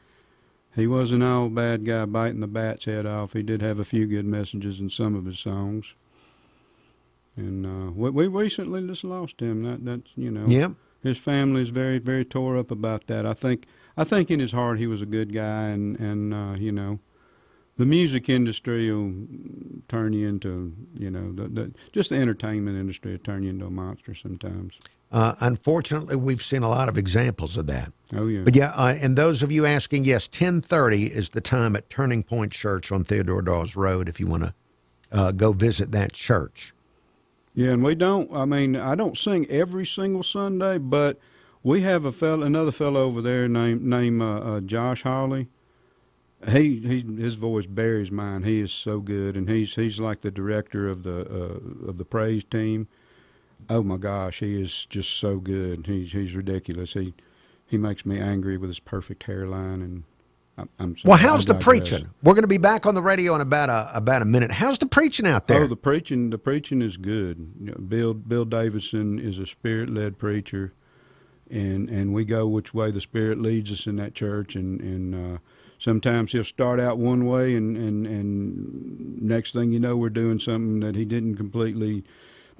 He wasn't all bad guy biting the bat's head off. He did have a few good messages in some of his songs. And we recently just lost him. That's Yep. His family is very, very tore up about that. I think in his heart he was a good guy, and the music industry will turn you into, just the entertainment industry will turn you into a monster sometimes. Unfortunately, we've seen a lot of examples of that. Oh, yeah. But yeah, and those of you asking, yes, 10:30 is the time at Turning Point Church on Theodore Dawes Road if you want to go visit that church. Yeah, and I don't sing every single Sunday, but we have another fellow over there named Josh Hawley. His voice buries mine. He is so good, and he's like the director of the praise team. Oh my gosh, he is just so good. He's ridiculous. He makes me angry with his perfect hairline, and I'm sorry, well, how's the preaching? We're going to be back on the radio in about a minute. How's the preaching out there? Oh, the preaching is good. Bill Davidson is a Spirit-led preacher, and we go which way the Spirit leads us in that church, and sometimes he'll start out one way, and next thing you know, we're doing something that he didn't completely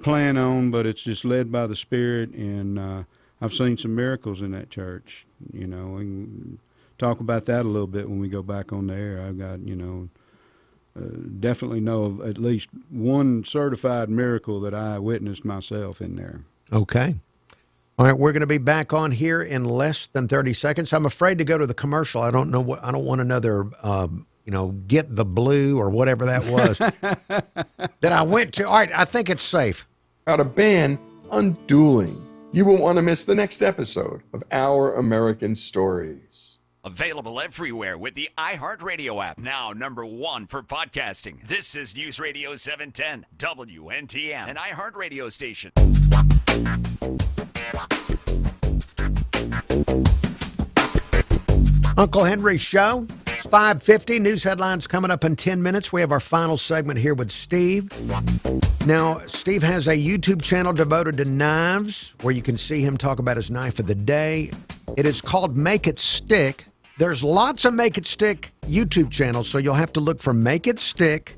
plan on, but it's just led by the Spirit, and I've seen some miracles in that church. We can talk about that a little bit when we go back on the air. I've got, definitely know of at least one certified miracle that I witnessed myself in there. Okay. All right, we're going to be back on here in less than 30 seconds. I'm afraid to go to the commercial. I don't want another, Get the Blue or whatever that was that I went to. All right, I think it's safe. About a band undueling. You won't want to miss the next episode of Our American Stories. Available everywhere with the iHeartRadio app. Now #1 for podcasting. This is News Radio 710 WNTM, an iHeartRadio station. Uncle Henry Show. It's 5:50. News headlines coming up in 10 minutes. We have our final segment here with Steve. Now, Steve has a YouTube channel devoted to knives where you can see him talk about his knife of the day. It is called Make It Stick. There's lots of Make It Stick YouTube channels, so you'll have to look for Make It Stick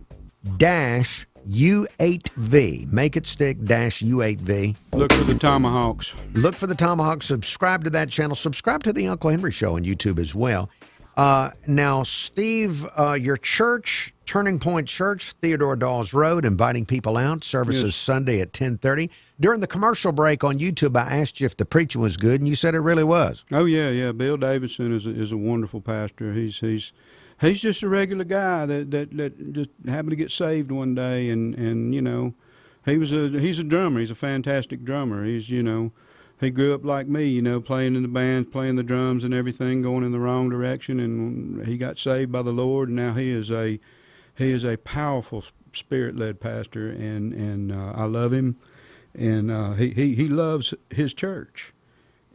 -U8V. Make It Stick -U8V. Look for the tomahawks. Look for the tomahawks. Subscribe to that channel. Subscribe to the Uncle Henry Show on YouTube as well. Now, Steve, your church, Turning Point Church, Theodore Dawes Road, inviting people out. Services Sunday at 10:30. During the commercial break on YouTube, I asked you if the preaching was good, and you said it really was. Oh yeah. Bill Davidson is a wonderful pastor. He's just a regular guy that just happened to get saved one day, and he's a drummer. He's a fantastic drummer. He grew up like me, playing in the band, playing the drums and everything, going in the wrong direction, and he got saved by the Lord, and now he is a powerful Spirit-led pastor, and I love him, and he loves his church,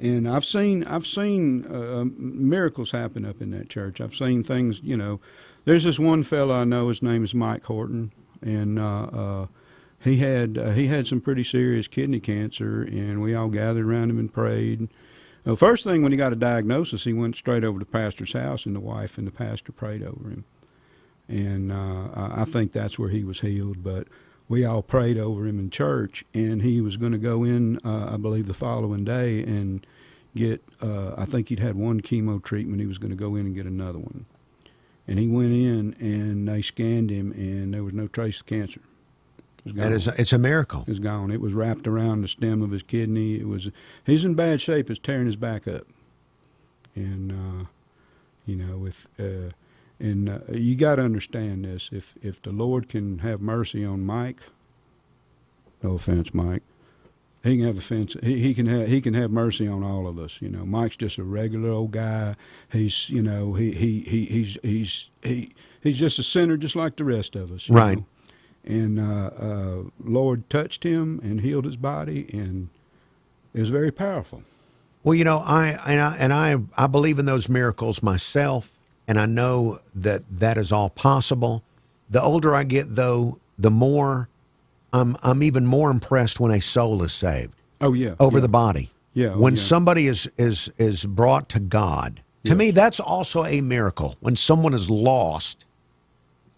and I've seen miracles happen up in that church. I've seen things, There's this one fellow I know. His name is Mike Horton, and he had some pretty serious kidney cancer, and we all gathered around him and prayed. Well, first thing when he got a diagnosis, he went straight over to the pastor's house, and the wife and the pastor prayed over him. And I think that's where he was healed. But we all prayed over him in church, and he was going to go in, I believe, the following day and get, I think he'd had one chemo treatment. He was going to go in and get another one. And he went in, and they scanned him, and there was no trace of cancer. It's a miracle. It's gone. It was wrapped around the stem of his kidney. He's in bad shape. It's tearing his back up. And, you got to understand this. If the Lord can have mercy on Mike, no offense, Mike, he can have offense. He can have mercy on all of us. Mike's just a regular old guy. He's he's just a sinner, just like the rest of us. Right. Know? And Lord touched him and healed his body, and it was very powerful. Well, I believe in those miracles myself, and I know that is all possible. The older I get, though, the more I'm even more impressed when a soul is saved. Oh yeah, over the body. Yeah, when somebody is brought to God. To me, that's also a miracle. When someone is lost,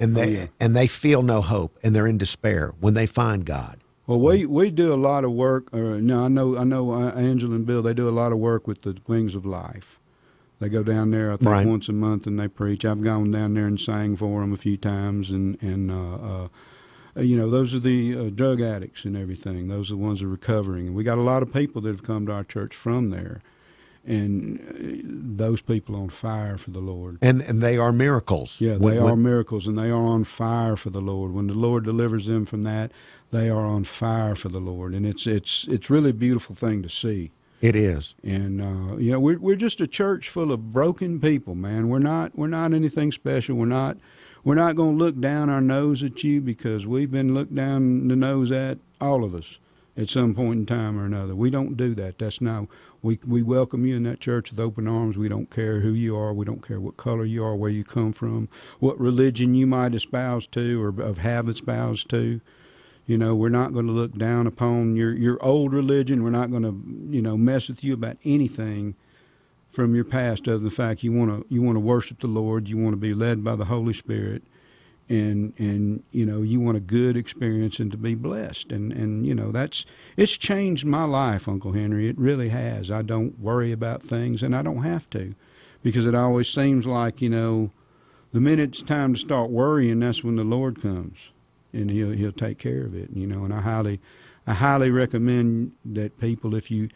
and they feel no hope, and they're in despair, when they find God. Well, we do a lot of work. I know Angela and Bill. They do a lot of work with the Wings of Life. They go down there, I think, once a month, and they preach. I've gone down there and sang for them a few times, and those are the drug addicts and everything. Those are the ones that are recovering. And we got a lot of people that have come to our church from there, and those people are on fire for the Lord. And they are miracles. Yeah, they are miracles, and they are on fire for the Lord. When the Lord delivers them from that, they are on fire for the Lord, and it's really a beautiful thing to see. It is. And we're just a church full of broken people, man. We're not anything special. We're not going to look down our nose at you, because we've been looked down the nose at, all of us, at some point in time or another. We don't do that. That's not. We welcome you in that church with open arms. We don't care who you are. We don't care what color you are, where you come from, what religion you might espouse to or have espoused to. We're not going to look down upon your old religion. We're not going to, mess with you about anything from your past, other than the fact you want to worship the Lord. You want to be led by the Holy Spirit, and you want a good experience and to be blessed. And it's changed my life, Uncle Henry. It really has. I don't worry about things, and I don't have to, because it always seems like, the minute it's time to start worrying, that's when the Lord comes. And he'll take care of it, And I highly recommend that people, if you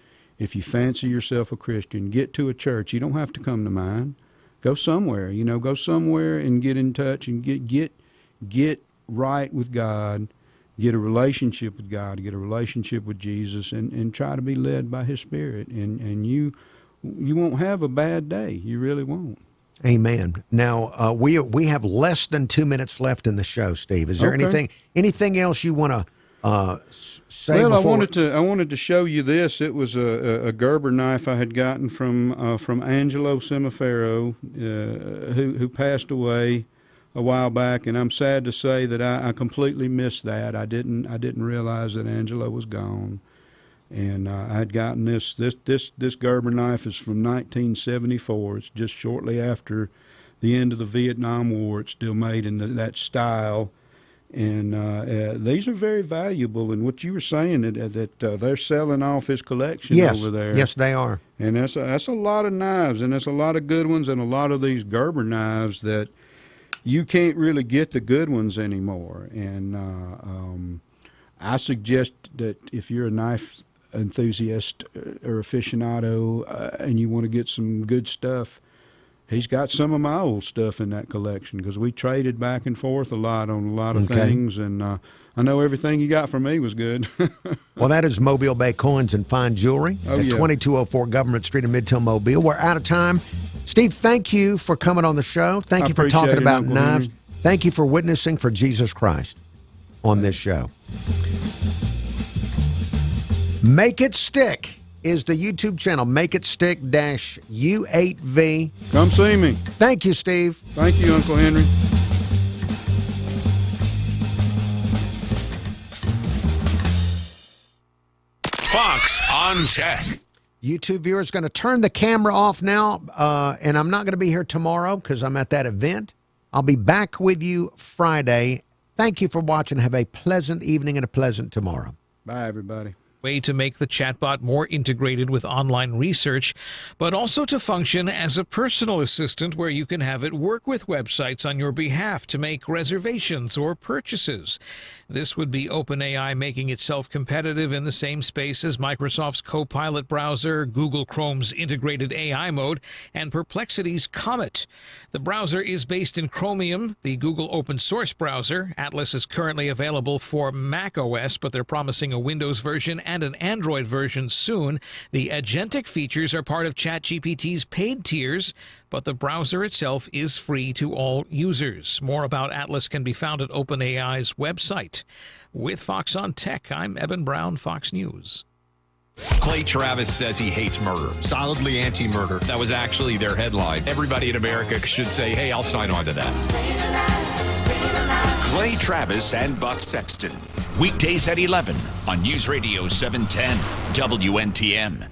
fancy yourself a Christian, get to a church. You don't have to come to mine. Go somewhere, Go somewhere and get in touch and get right with God. Get a relationship with God. Get a relationship with Jesus, and try to be led by His Spirit. And you won't have a bad day. You really won't. Amen. Now, we have less than 2 minutes left in the show, Steve. Is there anything else you want to say? Well, I wanted to show you this. It was a Gerber knife I had gotten from Angelo Semifero, who passed away a while back, and I'm sad to say that I completely missed that. I didn't realize that Angelo was gone. And I had gotten this Gerber knife is from 1974. It's just shortly after the end of the Vietnam War. It's still made in that style, and these are very valuable. And what you were saying that they're selling off his collection over there. Yes, they are. And that's a lot of knives, and that's a lot of good ones, and a lot of these Gerber knives that you can't really get the good ones anymore. And I suggest that if you're a knife enthusiast or aficionado, and you want to get some good stuff, he's got some of my old stuff in that collection, because we traded back and forth a lot on a lot of things, and I know everything you got from me was good. Well, that is Mobile Bay Coins and Fine Jewelry at 2204 Government Street in Midtown Mobile. We're out of time. Steve, thank you for coming on the show. Thank you for talking about knives. Henry. Thank you for witnessing for Jesus Christ on this show. Make It Stick is the YouTube channel. Make It Stick -U8V. Come see me. Thank you, Steve. Thank you, Uncle Henry. Fox on Tech. YouTube viewers, going to turn the camera off now, and I'm not going to be here tomorrow because I'm at that event. I'll be back with you Friday. Thank you for watching. Have a pleasant evening and a pleasant tomorrow. Bye, everybody. way to make the chatbot more integrated with online research, but also to function as a personal assistant where you can have it work with websites on your behalf to make reservations or purchases. This would be OpenAI making itself competitive in the same space as Microsoft's Copilot browser, Google Chrome's integrated AI mode, and Perplexity's Comet. The browser is based in Chromium, the Google open source browser. Atlas is currently available for Mac OS, but they're promising a Windows version and an Android version soon. The agentic features are part of ChatGPT's paid tiers, but the browser itself is free to all users. More about Atlas can be found at OpenAI's website. With Fox on Tech, I'm Eben Brown, Fox News. Clay Travis says he hates murder. Solidly anti-murder. That was actually their headline. Everybody in America should say, hey, I'll sign on to that. Clay Travis and Buck Sexton. Weekdays at 11 on News Radio 710 WNTM.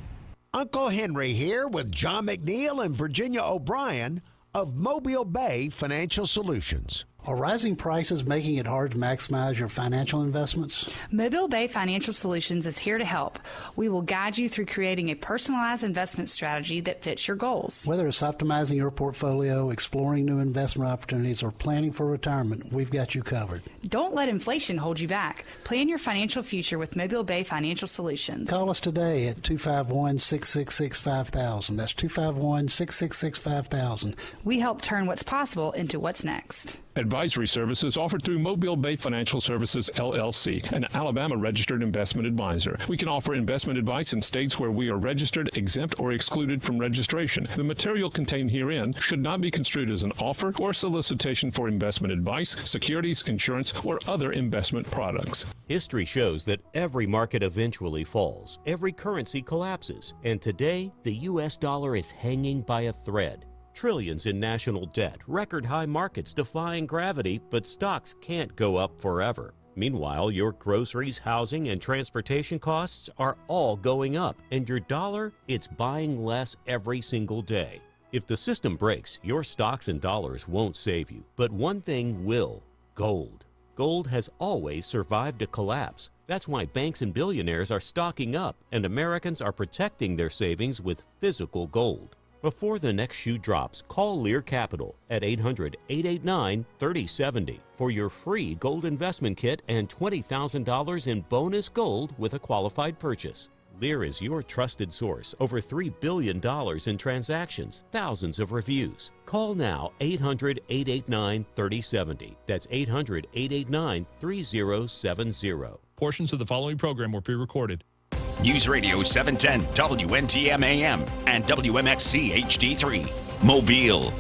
Uncle Henry here with John McNeil and Virginia O'Brien of Mobile Bay Financial Solutions. Are rising prices making it hard to maximize your financial investments? Mobile Bay Financial Solutions is here to help. We will guide you through creating a personalized investment strategy that fits your goals. Whether it's optimizing your portfolio, exploring new investment opportunities, or planning for retirement, we've got you covered. Don't let inflation hold you back. Plan your financial future with Mobile Bay Financial Solutions. Call us today at 251-666-5000. That's 251-666-5000. We help turn what's possible into what's next. Advisory services offered through Mobile Bay Financial Services, LLC, an Alabama-registered investment advisor. We can offer investment advice in states where we are registered, exempt, or excluded from registration. The material contained herein should not be construed as an offer or solicitation for investment advice, securities, insurance, or other investment products. History shows that every market eventually falls, every currency collapses, and today the U.S. dollar is hanging by a thread. Trillions in national debt, record high markets defying gravity, but stocks can't go up forever. Meanwhile, your groceries, housing, and transportation costs are all going up, and your dollar, it's buying less every single day. If the system breaks, your stocks and dollars won't save you. But one thing will: gold. Gold has always survived a collapse. That's why banks and billionaires are stocking up, and Americans are protecting their savings with physical gold. Before the next shoe drops, call Lear Capital at 800-889-3070 for your free gold investment kit and $20,000 in bonus gold with a qualified purchase. Lear is your trusted source. Over $3 billion in transactions, thousands of reviews. Call now, 800-889-3070. That's 800-889-3070. Portions of the following program were pre-recorded. News Radio 710 WNTM AM and WMXC HD3, Mobile.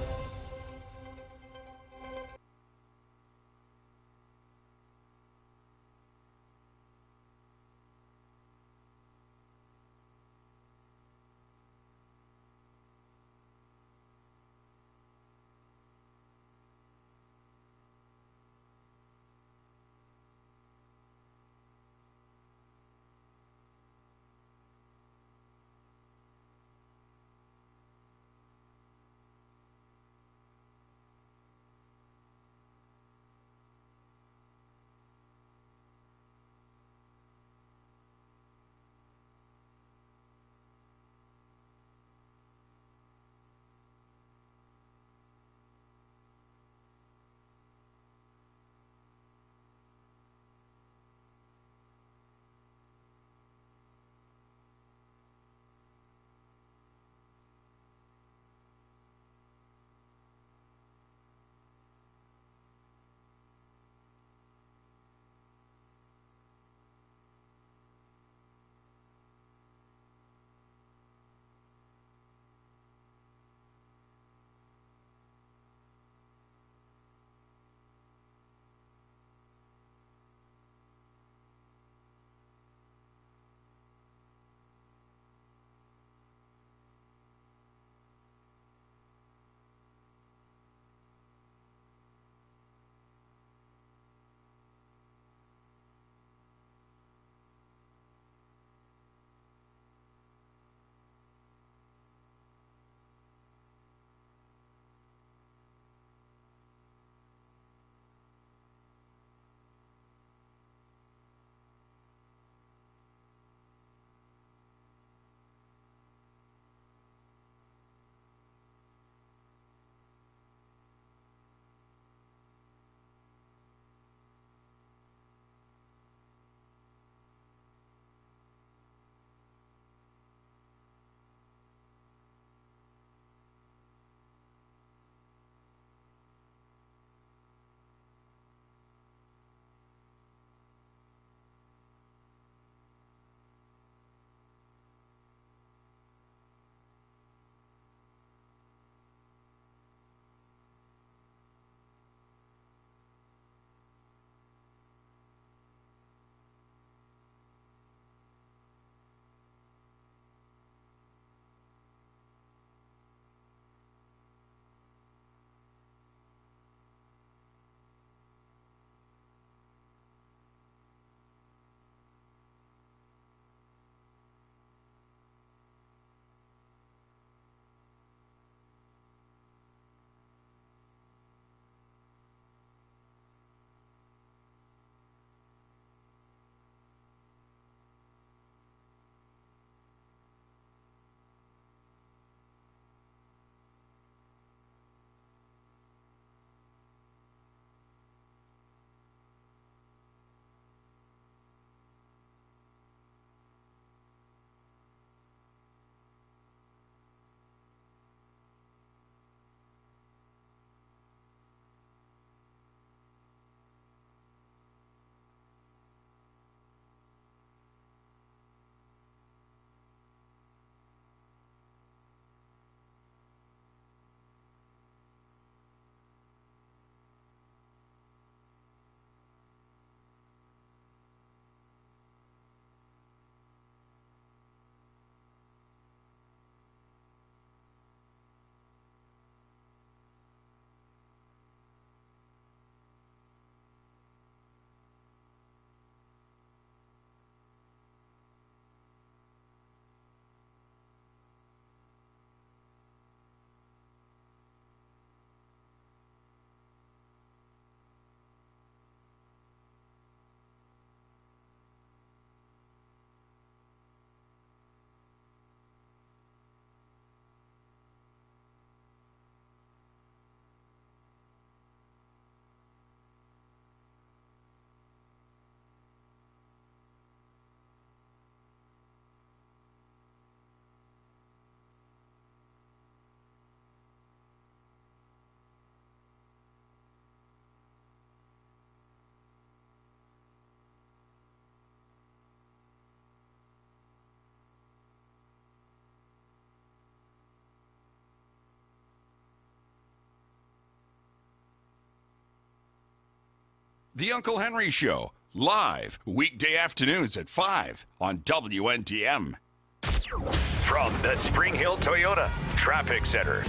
The Uncle Henry Show, live weekday afternoons at 5 on WNTM. From the Spring Hill Toyota Traffic Center.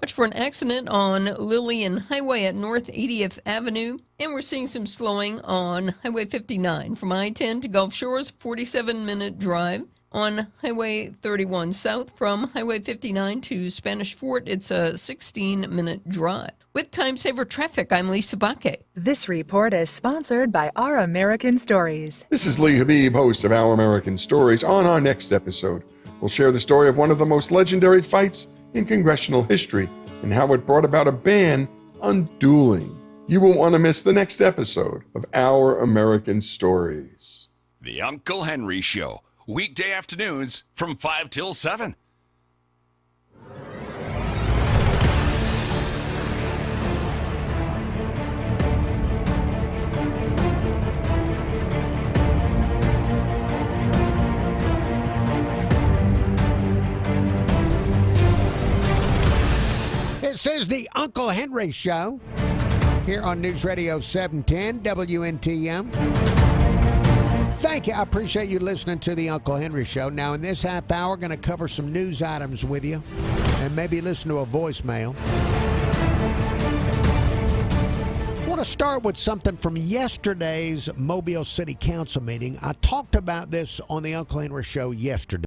Watch for an accident on Lillian Highway at North 80th Avenue. And we're seeing some slowing on Highway 59 from I-10 to Gulf Shores, 47-minute drive. On Highway 31 south from Highway 59 to Spanish Fort, it's a 16-minute drive. With Time Saver Traffic, I'm Lisa Baque. This report is sponsored by Our American Stories. This is Lee Habib, host of Our American Stories. On our next episode, we'll share the story of one of the most legendary fights in congressional history and how it brought about a ban on dueling. You won't want to miss the next episode of Our American Stories. The Uncle Henry Show, weekday afternoons from 5 till 7. This is the Uncle Henry Show here on News Radio 710 WNTM. Thank you. I appreciate you listening to the Uncle Henry Show. Now, in this half hour, we're going to cover some news items with you and maybe listen to a voicemail. I want to start with something from yesterday's Mobile City Council meeting. I talked about this on the Uncle Henry Show yesterday.